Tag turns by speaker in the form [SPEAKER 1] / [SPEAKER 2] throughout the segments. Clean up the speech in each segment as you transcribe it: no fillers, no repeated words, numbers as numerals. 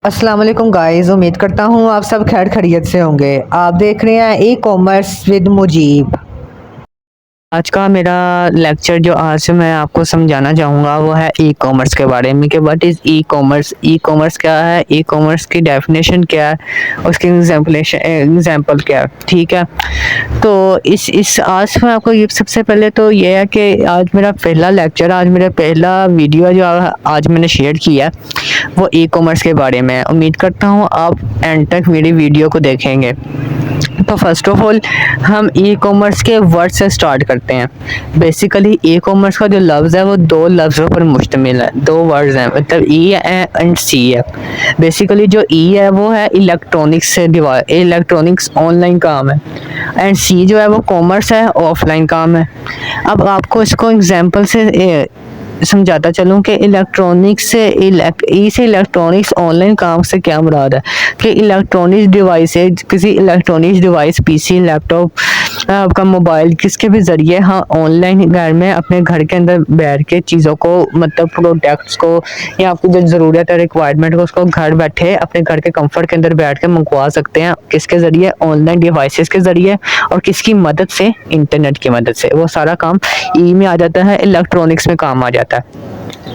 [SPEAKER 1] अस्सलाम वालेकुम गाइस, उम्मीद करता हूँ आप सब खैर खैरियत से होंगे। आप देख रहे हैं ई कॉमर्स विद मुजीब। आज का मेरा लेक्चर जो आज से मैं आपको समझाना चाहूँगा वो है ई कॉमर्स के बारे में कि what is e commerce. E commerce क्या है, ई कॉमर्स की डेफिनेशन क्या है, उसकी एग्जाम्पल क्या है। ठीक है, तो इस आज मैं आपको ये सबसे पहले तो ये है कि आज मेरा पहला लेक्चर, आज मेरा पहला वीडियो जो आज मैंने शेयर किया है वो ई कॉमर्स के बारे में है। उम्मीद करता हूँ आप एंड तक मेरी वीडियो को देखेंगे। तो फर्स्ट ऑफ ऑल हम ई कॉमर्स के वर्ड से स्टार्ट करते हैं। बेसिकली ई कॉमर्स का जो लफ्ज़ है वो दो लफ्ज़ों पर मुश्तमिल है, दो वर्ड्स हैं, मतलब ई है एंड सी है। बेसिकली जो ई है वो है इलेक्ट्रॉनिक्स से इलेक्ट्रॉनिक्स ऑनलाइन काम है, एंड सी जो है वो कॉमर्स है, ऑफलाइन काम है। अब आपको इसको एग्जांपल से समझाता चलूँ कि इलेक्ट्रॉनिक्स से ई से इलेक्ट्रॉनिक्स ऑनलाइन काम से क्या मुराद है कि इलेक्ट्रॉनिक्स डिवाइस है, किसी इलेक्ट्रॉनिक्स डिवाइस पीसी, लैपटॉप, आपका मोबाइल, किसके भी ज़रिए हाँ ऑनलाइन घर में अपने घर के अंदर बैठ के चीज़ों को, मतलब प्रोडक्ट्स को या आपकी जो ज़रूरत है, रिक्वायरमेंट को, उसको घर बैठे अपने घर के कंफर्ट के अंदर बैठ के मंगवा सकते हैं। किसके ज़रिए? ऑनलाइन डिवाइसेस के ज़रिए, और किसकी मदद से? इंटरनेट की मदद से। वो सारा काम ई में आ जाता है, इलेक्ट्रॉनिक्स में काम आ जाता है।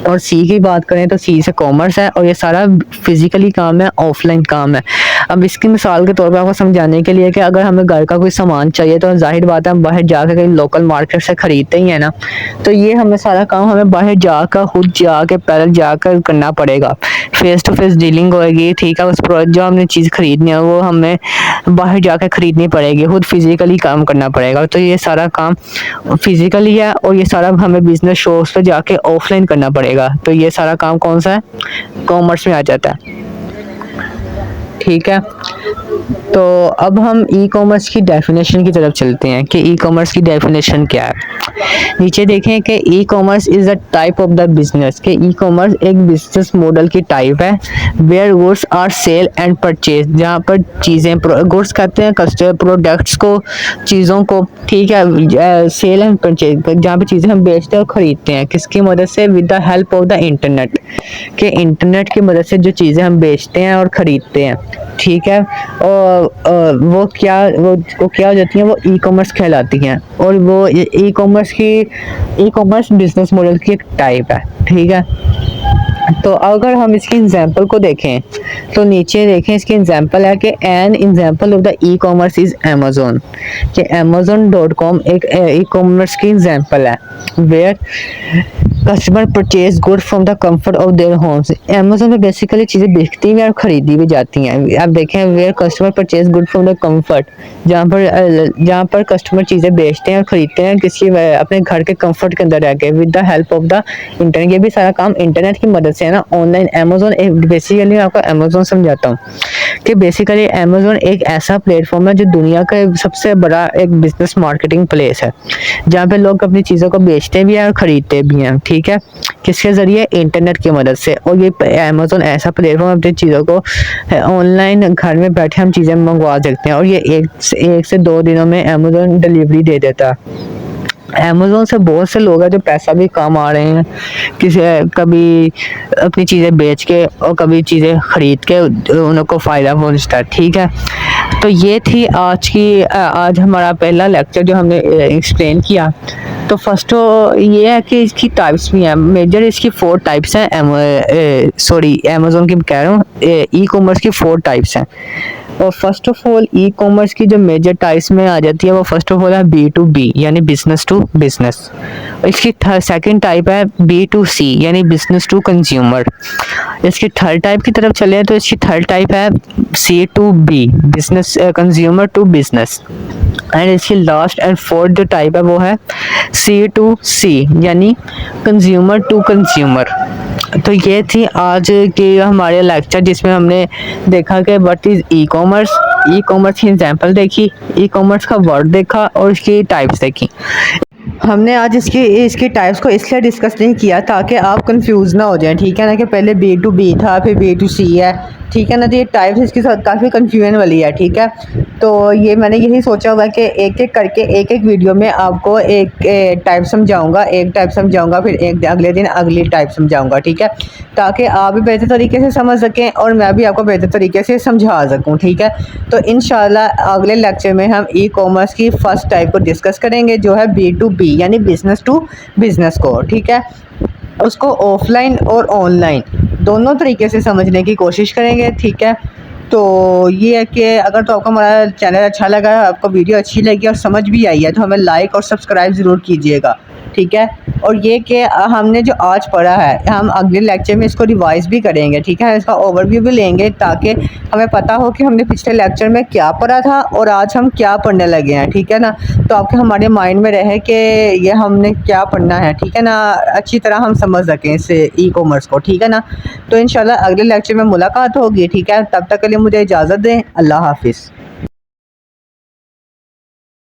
[SPEAKER 1] और सी की बात करें तो सी से कॉमर्स है, और ये सारा फिजिकली काम है, ऑफलाइन काम है। अब इसकी मिसाल के तौर पर आपको समझाने के लिए कि अगर हमें घर का कोई सामान चाहिए तो जाहिर बात है हम बाहर जाकर कहीं लोकल मार्केट से खरीदते ही है ना, तो ये हमें सारा काम हमें बाहर जाकर खुद जाके पैदल जाकर करना पड़ेगा। फेस टू फेस डीलिंग होगी, ठीक है। उस जो हमने चीज़ खरीदनी है वो हमें बाहर जाकर खरीदनी पड़ेगी, खुद फिजिकली काम करना पड़ेगा। तो ये सारा काम फिजिकली है, और ये सारा हमें बिजनेस शोर्स पे जाके ऑफलाइन करना पड़ेगा। तो ये सारा काम कौन सा है? कॉमर्स में आ जाता है। ठीक है, तो अब हम ई कॉमर्स की डेफिनेशन की तरफ चलते हैं कि ई कॉमर्स की डेफिनेशन क्या है। नीचे देखें कि e commerce is a type of the business, कि ई कॉमर्स एक बिजनेस मॉडल की टाइप है where goods are sell and purchase, जहाँ पर चीज़ें, गुड्स कहते हैं कस्टमर प्रोडक्ट्स को, चीज़ों को, ठीक है, सेल एंड परचेज, जहाँ पर चीज़ें हम बेचते हैं और ख़रीदते हैं। किसकी मदद से? With the help of the internet, के इंटरनेट की मदद से जो चीज़ें हम बेचते हैं और ख़रीदते हैं। ठीक है, और वो क्या हो जाती हैं? वो ई कॉमर्स कहलाती हैं, और वो ई कॉमर्स बिजनेस मॉडल की एक टाइप है। ठीक है, तो अगर हम इसकी एग्जांपल को देखें तो नीचे देखें, इसकी एग्जांपल है कि an example of the e commerce is Amazon, कि amazon.com एक ई कॉमर्स की एग्जांपल है where customer purchase good from the comfort of their homes. Amazon में बेसिकली चीज़ें बिकती भी और ख़रीदी भी जाती हैं। आप देखें where customer purchase good from the comfort, जहाँ पर कस्टमर चीज़ें बेचते हैं और ख़रीदते हैं किसी अपने घर के कंफर्ट के अंदर रह के, with the help of the internet. ये भी सारा काम इंटरनेट की मदद से है ना, ऑनलाइन। अमेज़न बेसिकली आपको अमेज़न समझाता हूँ कि बेसिकली अमेज़न एक ऐसा प्लेटफॉर्म है जो दुनिया का सबसे बड़ा एक बिजनेस मार्केटिंग प्लेस है, जहाँ पे लोग अपनी चीज़ों को बेचते भी हैं और ख़रीदते भी हैं। ठीक है, किसके ज़रिए? इंटरनेट की मदद से। और ये अमेज़न ऐसा प्लेटफॉर्म अपनी चीज़ों को ऑनलाइन घर में बैठे हम चीज़ें मंगवा सकते हैं, और ये एक से 2 दिनों में अमेज़न डिलीवरी दे देता है। अमेज़न से बहुत से लोग हैं जो पैसा भी कमा रहे हैं, कभी अपनी चीज़ें बेच के और कभी चीज़ें ख़रीद के उनको फ़ायदा पहुंचता है। ठीक है, तो ये थी आज हमारा पहला लेक्चर जो हमने एक्सप्लेन किया। तो फर्स्ट ये है कि इसकी टाइप्स भी हैं, मेजर इसकी 4 टाइप्स हैं। अमेज़न की कह रहा हूँ, ई कॉमर्स की 4 टाइप्स हैं। और first of all E commerce की जो मेजर टाइप्स में आ जाती है वो फर्स्ट ऑफ ऑल है B2B, यानी बिजनेस टू बिजनेस। इसकी सेकंड टाइप है B2C, यानी बिजनेस टू कंज्यूमर। इसकी थर्ड टाइप की तरफ चले तो इसकी थर्ड टाइप है C2B, business consumer to business. And इसकी लास्ट एंड फोर्थ जो टाइप है वो है C2C, यानी कंज्यूमर टू कंज्यूमर। तो ये थी आज के हमारे लेक्चर, जिसमें हमने देखा कि what is e commerce, E commerce की एग्जांपल देखी, ई कॉमर्स का वर्ड देखा और इसकी टाइप्स देखी। हमने आज इसकी टाइप्स को इसलिए डिस्कस नहीं किया ताकि आप कंफ्यूज ना हो जाएं, ठीक है ना, कि पहले B2B था फिर B2C है, ठीक है ना। तो ये टाइप्स इसके साथ काफ़ी कन्फ्यूजन वाली है, ठीक है। तो ये मैंने यही सोचा हुआ है कि एक एक करके एक एक वीडियो में आपको एक टाइप समझाऊंगा, एक टाइप समझाऊंगा, फिर एक अगले दिन अगली टाइप समझाऊंगा, ठीक है, ताकि आप भी बेहतर तरीके से समझ सकें और मैं भी आपको बेहतर तरीके से समझा सकूं, ठीक है। तो इंशाल्लाह अगले लेक्चर में हम ई कॉमर्स की फ़र्स्ट टाइप को डिस्कस करेंगे, जो है B2B यानी बिज़नेस टू बिज़नेस को, ठीक है। उसको ऑफलाइन और ऑनलाइन दोनों तरीके से समझने की कोशिश करेंगे, ठीक है। तो ये है कि अगर तो आपको हमारा चैनल अच्छा लगा, आपको वीडियो अच्छी लगी और समझ भी आई है, तो हमें लाइक और सब्सक्राइब ज़रूर कीजिएगा, ठीक है। और ये कि हमने जो आज पढ़ा है हम अगले लेक्चर में इसको रिवाइज़ भी करेंगे, ठीक है, इसका ओवरव्यू भी लेंगे ताकि हमें पता हो कि हमने पिछले लेक्चर में क्या पढ़ा था और आज हम क्या पढ़ने लगे हैं, ठीक है ना। तो आपके हमारे माइंड में रहे कि ये हमने क्या पढ़ना है, ठीक है ना, अच्छी तरह हम समझ सकें इस ई कॉमर्स को, ठीक है ना। तो इंशाल्लाह अगले लेक्चर में मुलाकात होगी, ठीक है। तब तक के लिए मुझे इजाज़त दें। अल्लाह हाफिज़।